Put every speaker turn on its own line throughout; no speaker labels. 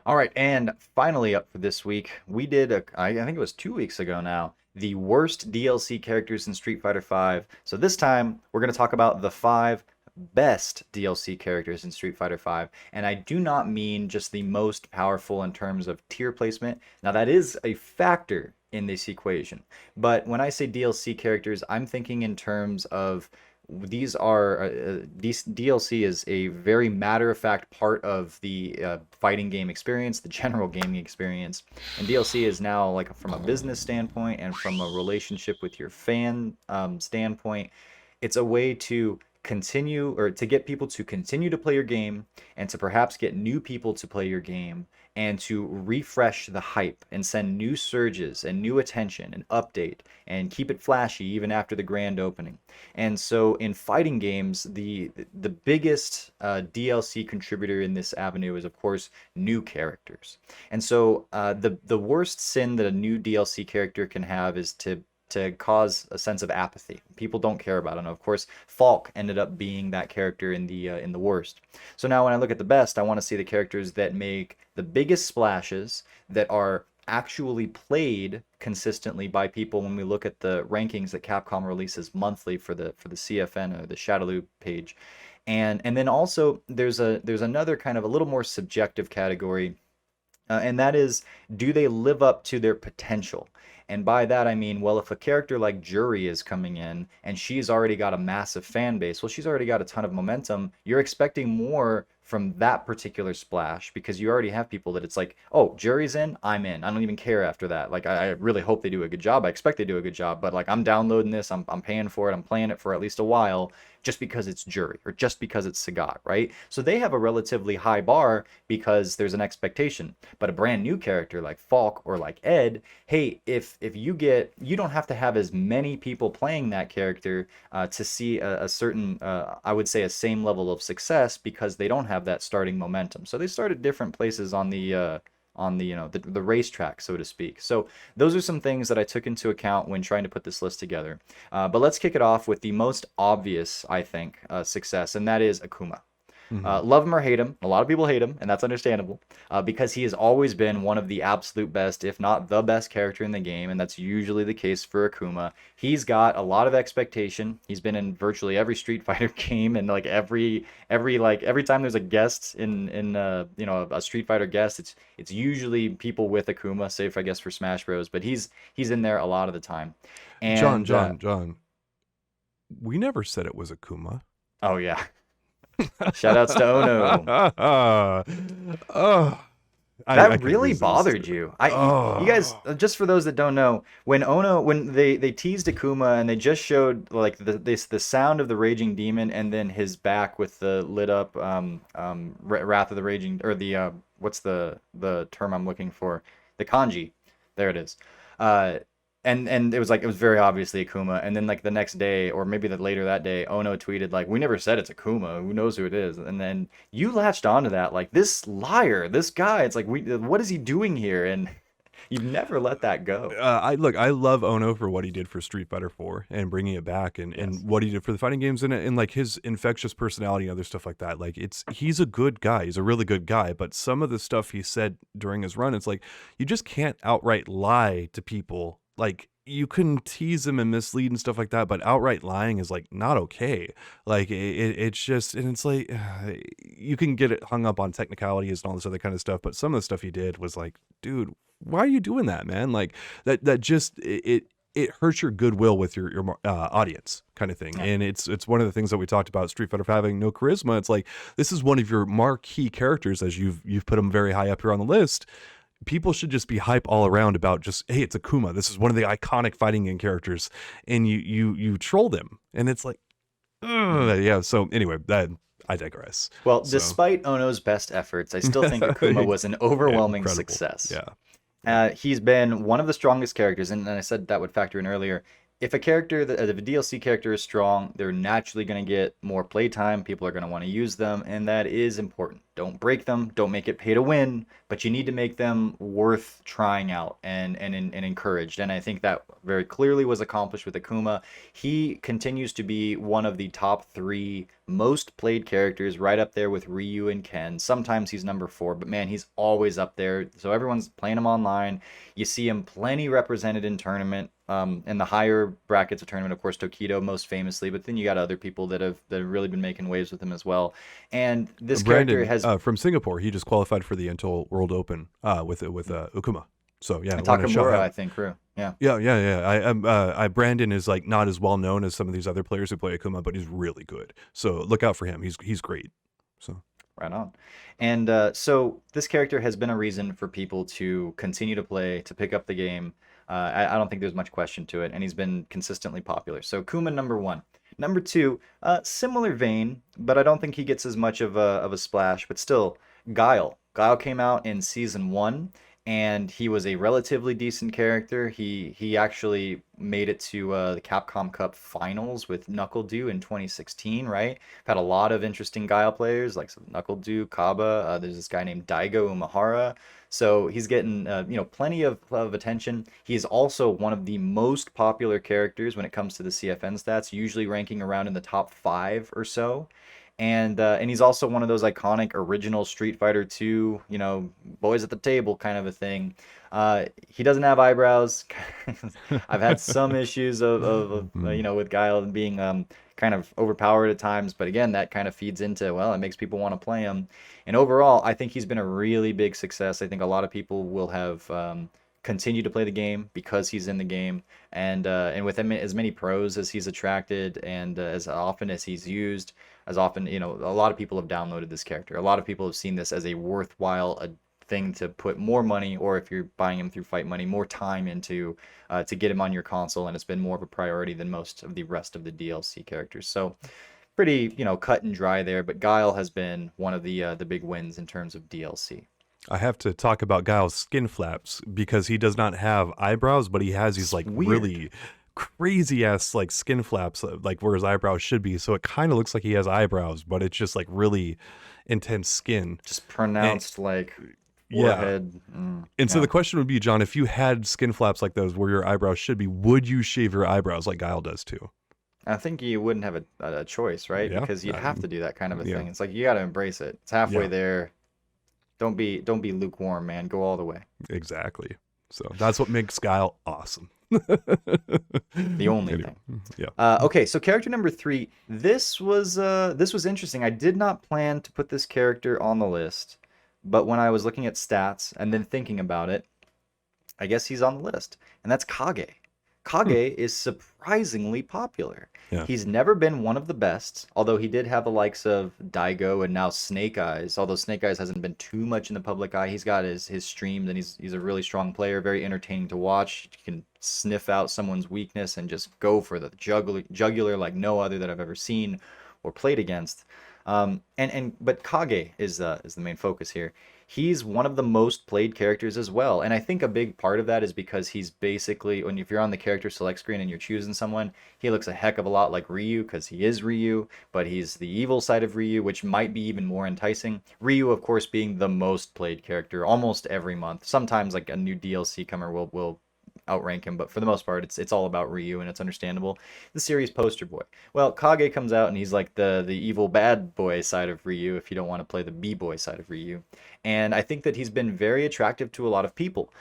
All right, and finally up for this week, we did I think it was 2 weeks ago now, the worst DLC characters in Street Fighter V. So this time we're going to talk about the five best DLC characters in Street Fighter V, and I do not mean just the most powerful in terms of tier placement. Now that is a factor in this equation, but when I say DLC characters, I'm thinking in terms of these are DLC is a very matter-of-fact part of the fighting game experience, the general gaming experience, and DLC is now like from a business standpoint and from a relationship with your fan standpoint, it's a way to continue or to get people to continue to play your game and to perhaps get new people to play your game and to refresh the hype and send new surges and new attention and update and keep it flashy even after the grand opening. And so in fighting games, the biggest DLC contributor in this avenue is of course new characters. And so the worst sin that a new DLC character can have is to cause a sense of apathy. People don't care about it. And of course, Falke ended up being that character in the worst. So now when I look at the best, I want to see the characters that make the biggest splashes that are actually played consistently by people when we look at the rankings that Capcom releases monthly for the CFN or the Shadowloop page. And then also there's another kind of a little more subjective category, and that is, do they live up to their potential? And by that I mean, well, if a character like Juri is coming in and she's already got a massive fan base, well, she's already got a ton of momentum. You're expecting more from that particular splash because you already have people that it's like, oh, Juri's in, I'm in. I don't even care after that. Like, I really hope they do a good job. I expect they do a good job, but like, I'm downloading this, I'm paying for it, I'm playing it for at least a while just because it's Juri or just because it's Sagat, right? So they have a relatively high bar because there's an expectation. But a brand new character like Falk or like Ed, hey, if you don't have to have as many people playing that character to see a certain, I would say, a same level of success because they don't have that starting momentum. So they start at different places on the the racetrack, so to speak. So those are some things that I took into account when trying to put this list together. But let's kick it off with the most obvious, I think, success, and that is Akuma.
Hmm.
Love him or hate him, a lot of people hate him, and that's understandable, because he has always been one of the absolute best, if not the best character in the game, and that's usually the case for Akuma. He's got a lot of expectation. He's been in virtually every Street Fighter game, and like every time there's a guest in a Street Fighter guest, it's usually people with Akuma, save I guess for Smash Bros. But he's in there a lot of the time,
John,
and
John, John. We never said it was Akuma.
oh yeah, shout outs to Ono.
Oh, I
That
couldn't
really
resist.
bothered you. You guys,
Oh,
just for those that don't know, when they teased Akuma and they just showed like the sound of the raging demon and then his back with the lit up Wrath of the Raging, or the what's the term I'm looking for? The kanji. There it is. Uh and it was like it was very obviously Akuma, and then like the next day or maybe later that day, Ono tweeted like, "We never said it's Akuma. Who knows who it is?" And then you latched onto that like, this liar, this guy. It's like, what is he doing here? And you've never let that go.
I look. I love Ono for what he did for Street Fighter 4 and bringing it back, and
Yes.
what he did for the fighting games and like his infectious personality and other stuff like that. Like he's a good guy. He's a really good guy. But some of the stuff he said during his run, it's like you just can't outright lie to people. Like you can tease them and mislead and stuff like that, but outright lying is like not okay. Like it's just, and it's like you can get it hung up on technicalities and all this other kind of stuff. But some of the stuff he did was like, dude, why are you doing that, man? Like that just it hurts your goodwill with your audience kind of thing.
Yeah.
And it's one of the things that we talked about Street Fighter having no charisma. It's like this is one of your marquee characters, as you've put him very high up here on the list. People should just be hype all around about just, hey, it's Akuma. This is one of the iconic fighting game characters, and you troll them, and it's like,
Mhm.
ugh, yeah. So anyway, that I digress.
Well,
So
despite Ono's best efforts, I still think Akuma was an overwhelming
incredible.
success.
Yeah. Yeah.
He's been one of the strongest characters, and I said that would factor in earlier. If if a DLC character is strong, they're naturally going to get more playtime. People are going to want to use them, and that is important. don't break them, don't make it pay to win, but you need to make them worth trying out and encouraged. And I think that very clearly was accomplished with Akuma. He continues to be one of the top three most played characters, right up there with Ryu and Ken. Sometimes he's number four, but man, he's always up there. So everyone's playing him online. You see him plenty represented in tournament. In the higher brackets of tournament, of course, Tokido most famously, but then you got other people that have really been making waves with him as well. And this character
Brandon
has
from Singapore, he just qualified for the Intel World Open with Ukuma. So yeah, I
and
want to shout
Takamura,
out.
I think, crew. Yeah,
Yeah. I Brandon is like not as well known as some of these other players who play Akuma, but he's really good. So look out for him. He's great. So
right on. And so this character has been a reason for people to continue to play, to pick up the game. I don't think there's much question to it, and he's been consistently popular. So Kuma number one. Number two, similar vein, but I don't think he gets as much of a splash. But still, Guile. Guile came out in season one, and he was a relatively decent character. He actually made it to the Capcom Cup finals with NuckleDu in 2016, right? Had a lot of interesting Guile players like NuckleDu, Kaba. There's this guy named Daigo Umahara. So he's getting plenty of attention. He is also one of the most popular characters when it comes to the CFN stats, usually ranking around in the top five or so. And he's also one of those iconic original Street Fighter 2, boys at the table kind of a thing. He doesn't have eyebrows. I've had some issues with Guile being kind of overpowered at times, but again, that kind of feeds into, well, it makes people want to play him. And overall, I think he's been a really big success. I think a lot of people will have continued to play the game because he's in the game, and with him, as many pros as he's attracted, and as often as he's used, as often, a lot of people have downloaded this character. A lot of people have seen this as a worthwhile thing to put more money, or if you're buying him through Fight Money, more time into to get him on your console, and it's been more of a priority than most of the rest of the DLC characters. So pretty, cut and dry there, but Guile has been one of the big wins in terms of DLC.
I have to talk about Guile's skin flaps because he does not have eyebrows, but he has these like
Weird.
really crazy ass like skin flaps, like where his eyebrows should be. So it kind of looks like he has eyebrows, but it's just like really intense skin.
Just pronounced like
Yeah.
forehead.
And so
Yeah.
the question would be, John, if you had skin flaps like those where your eyebrows should be, would you shave your eyebrows like Guile does too?
I think you wouldn't have a choice, right?
Yeah.
Because you'd have to do that kind of a
Yeah.
thing. It's like you got to embrace it. It's halfway
Yeah.
there. Don't be lukewarm, man. Go all the way.
Exactly. So that's what makes Guile awesome.
The only
Anyway,
thing.
yeah.
Okay, so character number three. This was interesting. I did not plan to put this character on the list, but when I was looking at stats and then thinking about it, I guess he's on the list, and that's Kage. Kage is surprisingly popular.
Yeah.
He's never been one of the best, although he did have the likes of Daigo and now Snake Eyes. Although Snake Eyes hasn't been too much in the public eye, he's got his streams, and he's a really strong player, very entertaining to watch. You can sniff out someone's weakness and just go for the jugular like no other that I've ever seen or played against. But Kage is the main focus here. He's one of the most played characters as well, and I think a big part of that is because he's basically, if you're on the character select screen and you're choosing someone, he looks a heck of a lot like Ryu because he is Ryu, but he's the evil side of Ryu, which might be even more enticing. Ryu, of course, being the most played character almost every month. Sometimes like a new DLC comer will outrank him, but for the most part, it's all about Ryu, and it's understandable. The series poster boy. Well, Kage comes out, and he's like the evil bad boy side of Ryu, if you don't want to play the B-boy side of Ryu. And I think that he's been very attractive to a lot of people.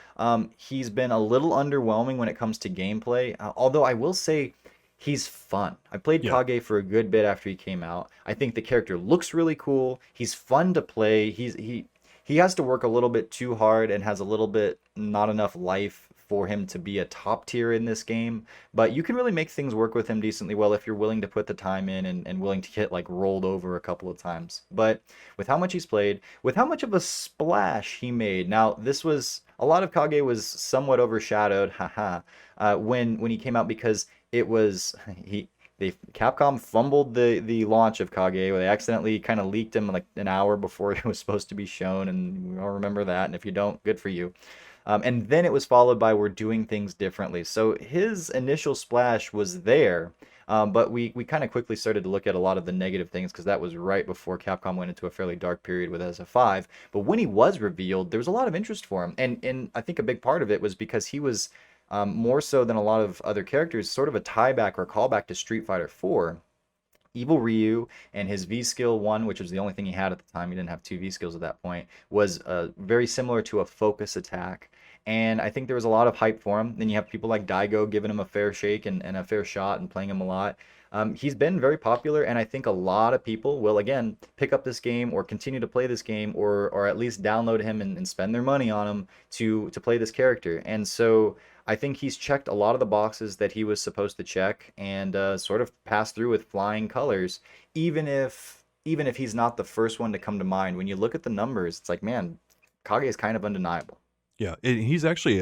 He's been a little underwhelming when it comes to gameplay, although I will say he's fun. I played
Yeah.
Kage for a good bit after he came out. I think the character looks really cool. He's fun to play. He has to work a little bit too hard and has a little bit not enough life for him to be a top tier in this game, but you can really make things work with him decently well if you're willing to put the time in and willing to get like rolled over a couple of times. But with how much he's played, with how much of a splash he made, now this was a lot of Kage was somewhat overshadowed, haha, when he came out because it was Capcom fumbled the launch of Kage. They accidentally kind of leaked him like an hour before it was supposed to be shown, and we all remember that. And if you don't, good for you. And then it was followed by we're doing things differently. So his initial splash was there, But we kind of quickly started to look at a lot of the negative things because that was right before Capcom went into a fairly dark period with SF5. But when he was revealed, there was a lot of interest for him, and I think a big part of it was because he was more so than a lot of other characters, sort of a tieback or callback to Street Fighter 4. Evil Ryu and his V skill one, which was the only thing he had at the time, he didn't have two V skills at that point, was very similar to a focus attack. And I think there was a lot of hype for him. Then you have people like Daigo giving him a fair shake and a fair shot and playing him a lot. He's been very popular, and I think a lot of people will, again, pick up this game or continue to play this game or at least download him and spend their money on him to play this character. And so I think he's checked a lot of the boxes that he was supposed to check and sort of passed through with flying colors, even if he's not the first one to come to mind. When you look at the numbers, it's like, man, Kage is kind of undeniable.
Yeah, he's actually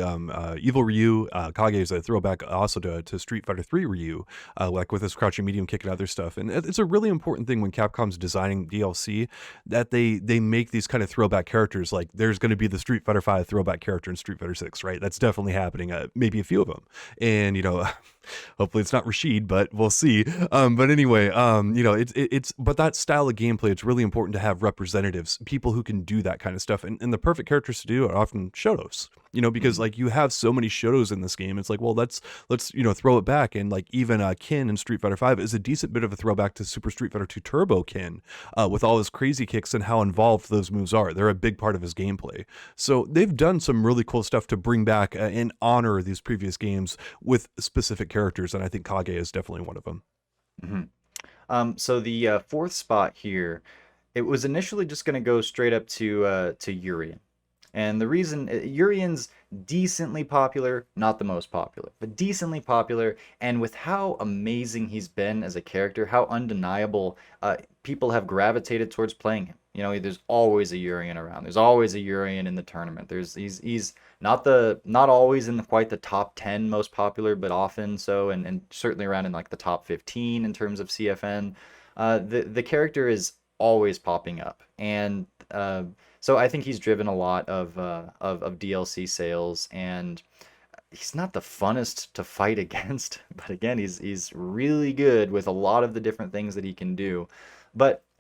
Evil Ryu. Kage is a throwback also to Street Fighter 3 Ryu, like with his crouching medium kick and other stuff. And it's a really important thing when Capcom's designing DLC that they make these kind of throwback characters. Like there's going to be the Street Fighter 5 throwback character in Street Fighter 6, right? That's definitely happening. Maybe a few of them, and hopefully it's not Rashid, but we'll see. But anyway, it's but that style of gameplay, it's really important to have representatives, people who can do that kind of stuff. And the perfect characters to do are often Shotos, because
Mhm.
like you have so many Shotos in this game. It's like, well, let's throw it back. And like even Kin in Street Fighter 5 is a decent bit of a throwback to Super Street Fighter 2 Turbo Kin, with all his crazy kicks and how involved those moves are. They're a big part of his gameplay. So they've done some really cool stuff to bring back and honor these previous games with specific characters, and I think Kage is definitely one of them.
Mhm. So the fourth spot here, it was initially just going to go straight up to Urian. And the reason Urian's decently popular, not the most popular, but decently popular, and with how amazing he's been as a character, how undeniable people have gravitated towards playing him. There's always a Urian around. There's always a Urian in the tournament. He's not always in quite the top 10 most popular, but often so, and certainly around in like the top 15 in terms of CFN. The character is always popping up, and so I think he's driven a lot of DLC sales, and he's not the funnest to fight against, but again, he's really good with a lot of the different things that he can do.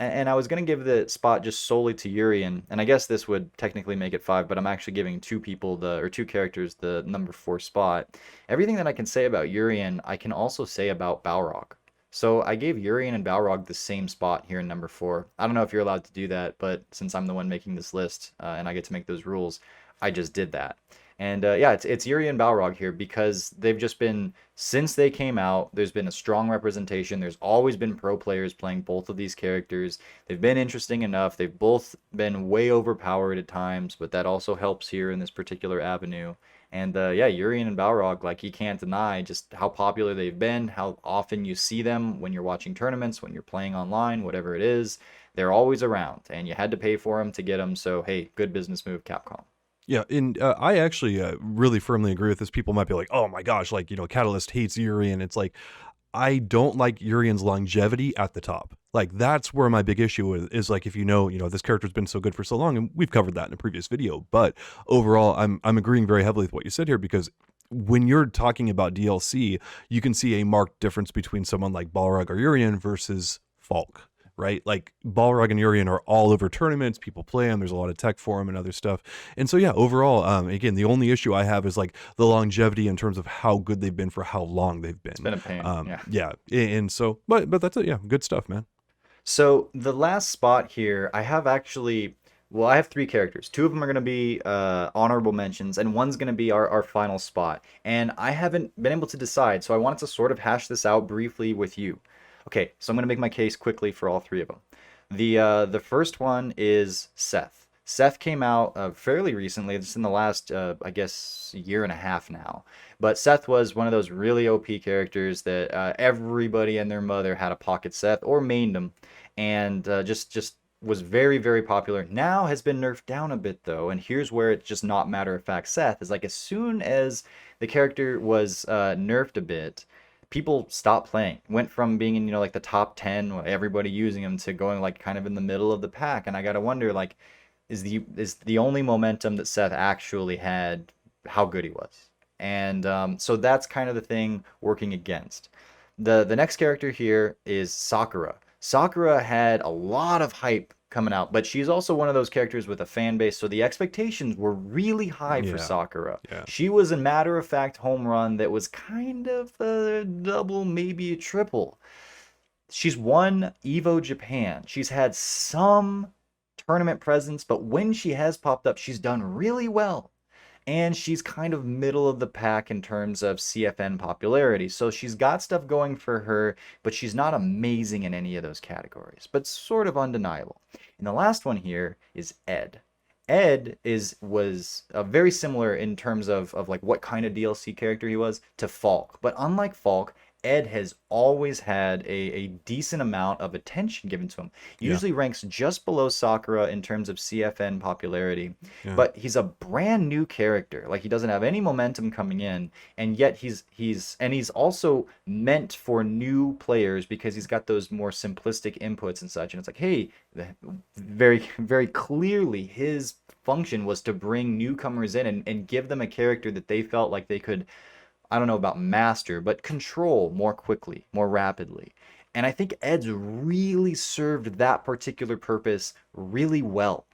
And I was gonna give the spot just solely to Urian, and I guess this would technically make it five, but I'm actually giving two characters the number four spot. Everything that I can say about Urian, I can also say about Balrog. So I gave Urian and Balrog the same spot here in number four. I don't know if you're allowed to do that, but since I'm the one making this list and I get to make those rules, I just did that. And yeah, it's Yuri and Balrog here because they've just been, since they came out, there's been a strong representation. There's always been pro players playing both of these characters. They've been interesting enough. They've both been way overpowered at times, but that also helps here in this particular avenue. And yeah, Urian and Balrog, like you can't deny just how popular they've been, how often you see them when you're watching tournaments, when you're playing online, whatever it is. They're always around, and you had to pay for them to get them. So hey, good business move, Capcom.
Yeah, and I actually really firmly agree with this. People might be like, "Oh my gosh, like Catalyst hates Yuri," and it's like I don't like Urian's longevity at the top. Like that's where my big issue is like if this character's been so good for so long, and we've covered that in a previous video. But overall, I'm agreeing very heavily with what you said here because when you're talking about DLC, you can see a marked difference between someone like Balrog or Urian versus Falk. Right, like Balrog and Urian are all over tournaments. People play them. There's a lot of tech for them and other stuff. And so, yeah, overall, again, the only issue I have is like the longevity in terms of how good they've been for how long they've
It's
been.
been a pain. Yeah.
Yeah, and so, but that's it. Yeah, good stuff, man.
So the last spot here, I have three characters. Two of them are going to be honorable mentions, and one's going to be our final spot. And I haven't been able to decide, so I wanted to sort of hash this out briefly with you. Okay, so I'm going to make my case quickly for all three of them. The first one is Seth. Seth came out fairly recently, just in the last, I guess, year and a half now. But Seth was one of those really OP characters that everybody and their mother had a pocket Seth or mained him, and just was very, very popular. Now has been nerfed down a bit though, and here's where it's just not matter of fact. Seth is like as soon as the character was nerfed a bit, people stopped playing. Went from being in like the top 10, everybody using him, to going like kind of in the middle of the pack. And I gotta wonder like, is the only momentum that Seth actually had how good he was? And so that's kind of the thing working against. The next character here is Sakura. Sakura had a lot of hype coming out, but she's also one of those characters with a fan base, so the expectations were really high for
Yeah.
Sakura.
Yeah.
She was a matter of fact home run that was kind of a double, maybe a triple. She's won Evo Japan. She's had some tournament presence, but when she has popped up, she's done really well. And she's kind of middle of the pack in terms of CFN popularity. So she's got stuff going for her, but she's not amazing in any of those categories, but sort of undeniable. And the last one here is Ed. Ed was very similar in terms of like what kind of DLC character he was to Falk. But unlike Falk, Ed has always had a decent amount of attention given to him.
Yeah.
Usually ranks just below Sakura in terms of CFN popularity,
Yeah.
but he's a brand new character. Like he doesn't have any momentum coming in, and yet he's also meant for new players because he's got those more simplistic inputs and such. And it's like, hey, very very clearly his function was to bring newcomers in and give them a character that they felt like they could, I don't know about master, but control more quickly, more rapidly. And I think Ed's really served that particular purpose really well.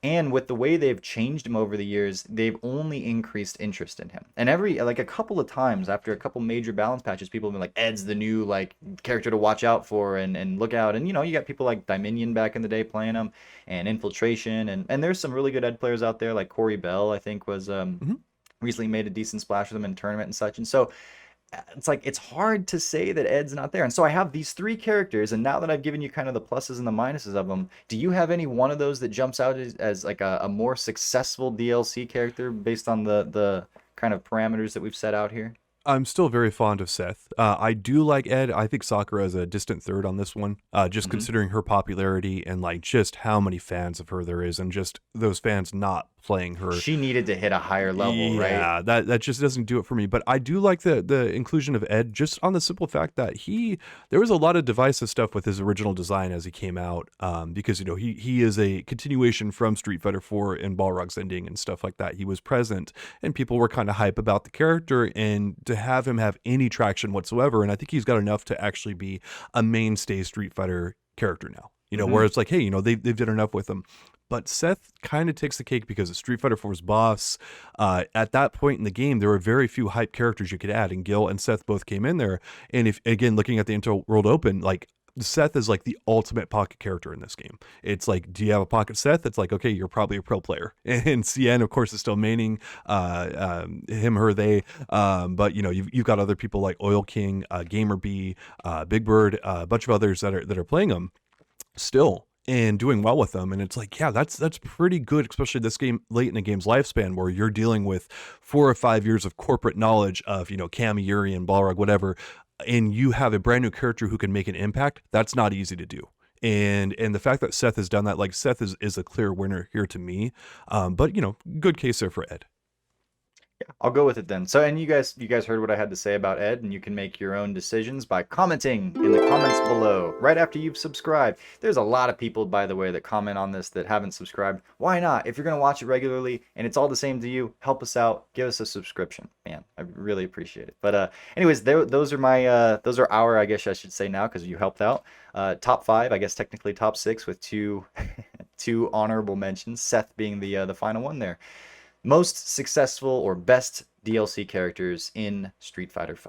And with the way they've changed him over the years, they've only increased interest in him. And like a couple of times after a couple major balance patches, people have been like, Ed's the new like character to watch out for and look out. And you got people like Dominion back in the day playing him, and Infiltration, and there's some really good Ed players out there, like Corey Bell, I think was
Mhm.
recently made a decent splash with them in a tournament and such. And so it's like it's hard to say that Ed's not there. And so I have these three characters, and now that I've given you kind of the pluses and the minuses of them, do you have any one of those that jumps out as like a more successful DLC character based on the kind of parameters that we've set out here?
I'm still very fond of Seth. I do like Ed. I think Sakura is a distant third on this one, just
Hmm.
considering her popularity and like just how many fans of her there is, and just those fans not playing her.
She needed to hit a higher level, right?
Yeah, that just doesn't do it for me. But I do like the inclusion of Ed, just on the simple fact that there was a lot of divisive stuff with his original design as he came out, because he is a continuation from Street Fighter 4 and Balrog's ending and stuff like that. He was present, and people were kind of hype about the character, and to have him have any traction whatsoever, and I think he's got enough to actually be a mainstay Street Fighter character now. Where
Hmm.
it's like, hey, they've done enough with him. But Seth kind of takes the cake because of Street Fighter 4's boss. At that point in the game, there were very few hype characters you could add, and Gil and Seth both came in there. And if again looking at the Inter World Open, like Seth is like the ultimate pocket character in this game. It's like, do you have a pocket Seth? It's like, okay, you're probably a pro player. And CN, of course, is still maining him, her, they. But you've got other people like Oil King, Gamer B, Big Bird, a bunch of others that are playing them still and doing well with them. And it's like, yeah, that's pretty good, especially this game late in the game's lifespan where you're dealing with 4 or 5 years of corporate knowledge of Cami, Yuri, and Balrog, whatever, and you have a brand new character who can make an impact. That's not easy to do. And the fact that Seth has done that, like, Seth is a clear winner here to me. But good case there for Ed.
I'll go with it then. So, and you guys heard what I had to say about Ed, and you can make your own decisions by commenting in the comments below right after you've subscribed. There's a lot of people, by the way, that comment on this that haven't subscribed. Why not? If you're going to watch it regularly and it's all the same to you, help us out. Give us a subscription. Man, I really appreciate it. But anyways, those are those are our, I guess I should say now, because you helped out. Top 5, I guess technically top 6 with two two honorable mentions. Seth being the final one there. Most successful or best DLC characters in Street Fighter V.